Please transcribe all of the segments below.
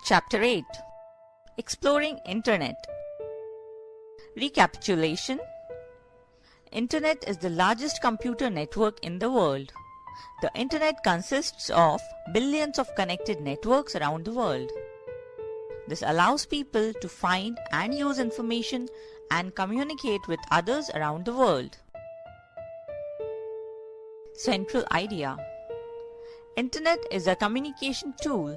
Chapter 8. Exploring Internet. Recapitulation. Internet is the largest computer network in the world. The Internet consists of billions of connected networks around the world. This allows people to find and use information and communicate with others around the world. Central idea. Internet is a communication tool.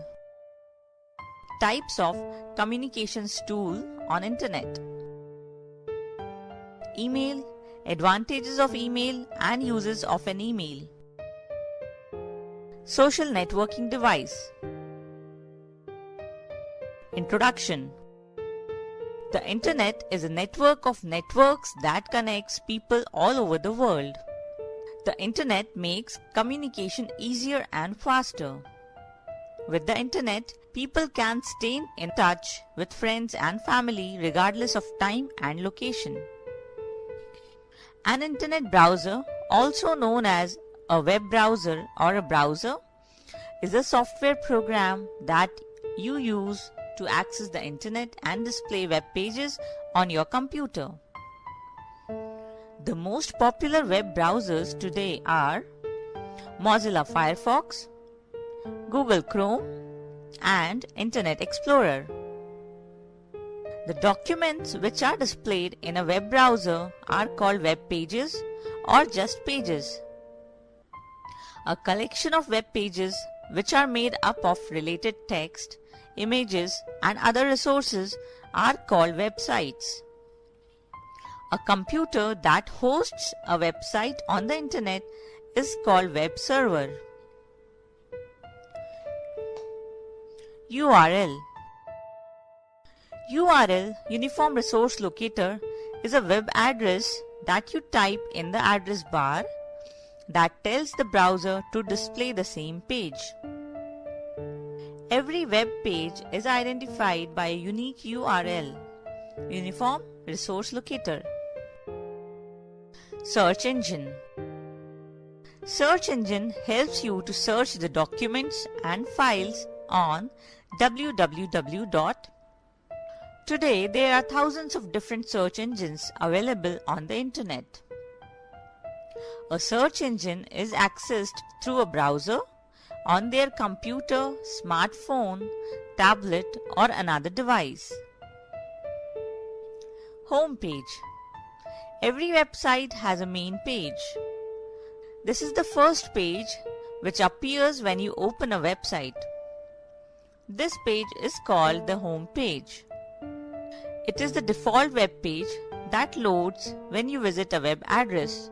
Types of communications tool on Internet. Email, advantages of email and uses of an email. Social networking device. Introduction. The Internet is a network of networks that connects people all over the world. The Internet makes communication easier and faster. With the Internet, people can stay in touch with friends and family regardless of time and location. An Internet browser, also known as a web browser or a browser, is a software program that you use to access the Internet and display web pages on your computer. The most popular web browsers today are Mozilla Firefox, Google Chrome, and Internet Explorer. The documents which are displayed in a web browser are called web pages or just pages. A collection of web pages which are made up of related text, images, and other resources are called websites. A computer that hosts a website on the Internet is called web server. URL. URL, Uniform Resource Locator, is a web address that you type in the address bar that tells the browser to display the same page. Every web page is identified by a unique URL, Uniform Resource Locator. Search engine. Search engine helps you to search the documents and files on www. Today there are thousands of different search engines available on the Internet. A search engine is accessed through a browser on their computer, smartphone, tablet, or another device. Home page. Every website has a main page. This is the first page which appears when you open a website. This page is called the home page. It is the default web page that loads when you visit a web address.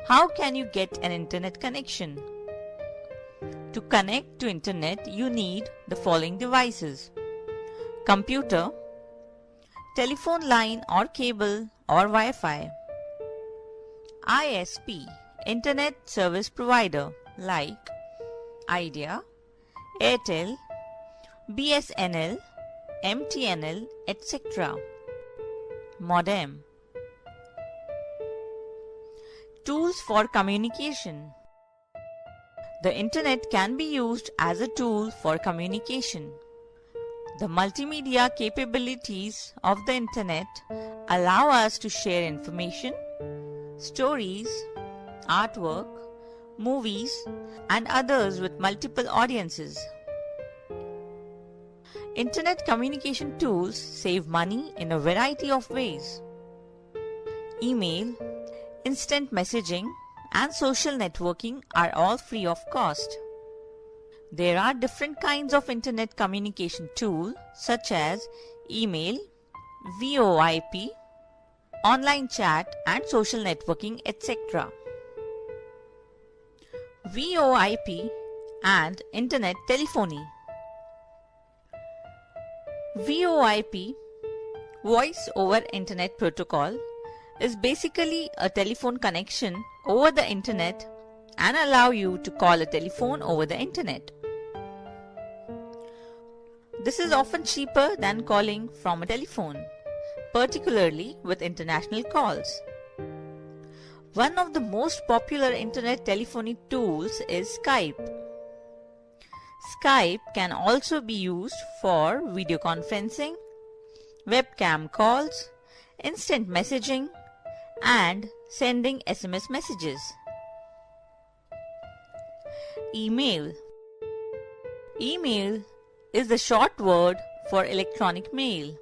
How can you get an Internet connection? To connect to Internet, you need the following devices: computer, telephone line or cable or Wi-Fi. ISP, Internet Service Provider like Idea, Airtel, BSNL, MTNL, etc. Modem. Tools for communication. The Internet can be used as a tool for communication. The multimedia capabilities of the Internet allow us to share information, stories, artwork, movies, and others with multiple audiences. Internet communication tools save money in a variety of ways. Email, instant messaging, and social networking are all free of cost. There are different kinds of Internet communication tools such as email, VoIP, online chat, and social networking, etc. VoIP and Internet telephony. VoIP, Voice over Internet Protocol, is basically a telephone connection over the Internet and allow you to call a telephone over the Internet. This is often cheaper than calling from a telephone, particularly with international calls. One of the most popular Internet telephony tools is Skype. Skype can also be used for video conferencing, webcam calls, instant messaging, and sending SMS messages. Email. Email is the short word for electronic mail.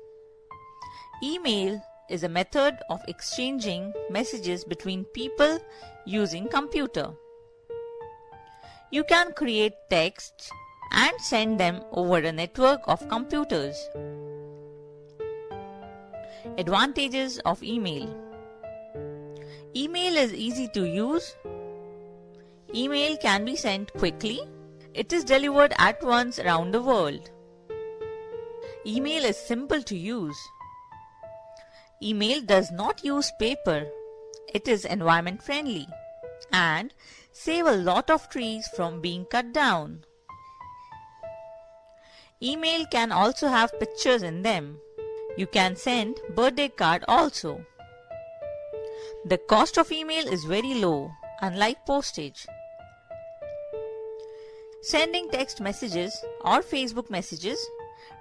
Email is a method of exchanging messages between people using computer. You can create texts and send them over a network of computers. Advantages of email. Email is easy to use. Email can be sent quickly. It is delivered at once around the world. Email is simple to use. Email does not use paper. It is environment friendly and save a lot of trees from being cut down. Email can also have pictures in them. You can send birthday card also. The cost of email is very low, unlike postage. Sending text messages or Facebook messages,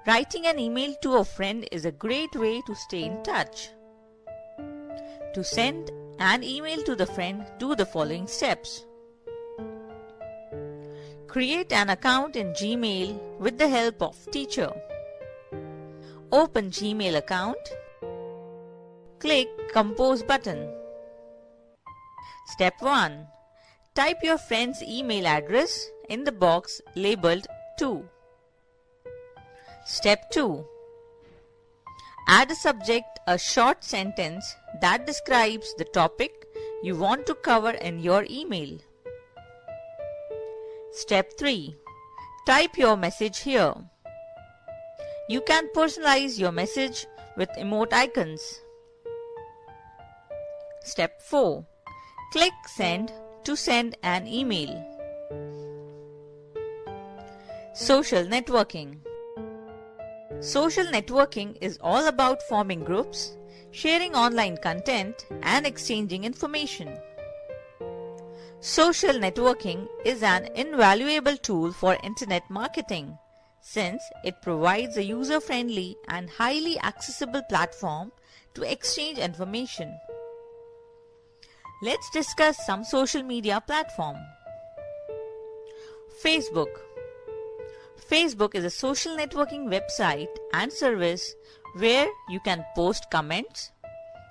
writing an email to a friend is a great way to stay in touch. To send an email to the friend, do the following steps. Create an account in Gmail with the help of teacher. Open Gmail account. Click Compose button. Step 1. Type your friend's email address in the box labeled To. Step 2. Add a subject, a short sentence that describes the topic you want to cover in your email. Step 3. Type your message here. You can personalize your message with emote icons. Step 4. Click Send to send an email. Social networking. Social networking is all about forming groups, sharing online content, and exchanging information. Social networking is an invaluable tool for internet marketing since it provides a user-friendly and highly accessible platform to exchange information. Let's discuss some social media platform. Facebook. Facebook is a social networking website and service where you can post comments,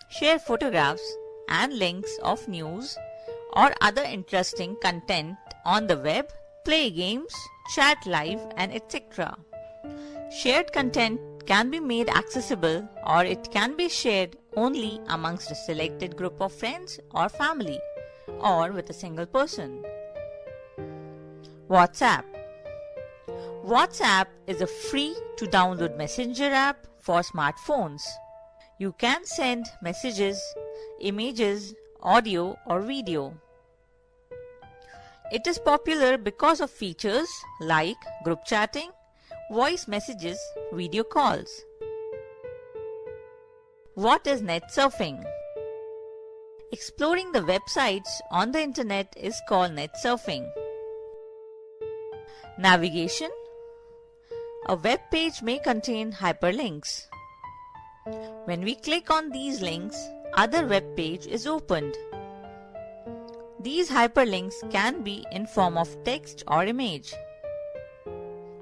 share photographs and links of news or other interesting content on the web, play games, chat live, and etc. Shared content can be made accessible or it can be shared only amongst a selected group of friends or family or with a single person. WhatsApp. WhatsApp is a free to download messenger app for smartphones. You can send messages, images, audio or video. It is popular because of features like group chatting, voice messages, video calls. What is net surfing? Exploring the websites on the internet is called net surfing. Navigation. A web page may contain hyperlinks. When we click on these links, other web page is opened. These hyperlinks can be in form of text or image.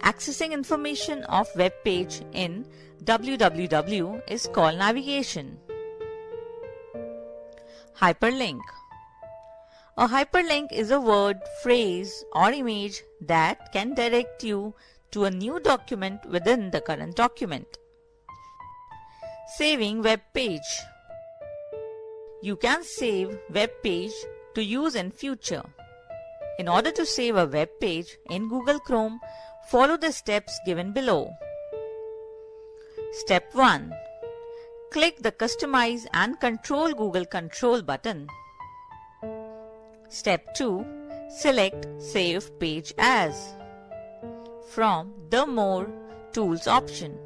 Accessing information of web page in www is called navigation. Hyperlink. A hyperlink is a word, phrase or image that can direct you to a new document within the current document. Saving web page. You can save web page to use in future. In order to save a web page in Google Chrome, follow the steps given below. Step 1. Click the Customize and Control Google Control button. Step 2. Select Save Page As from the More Tools option.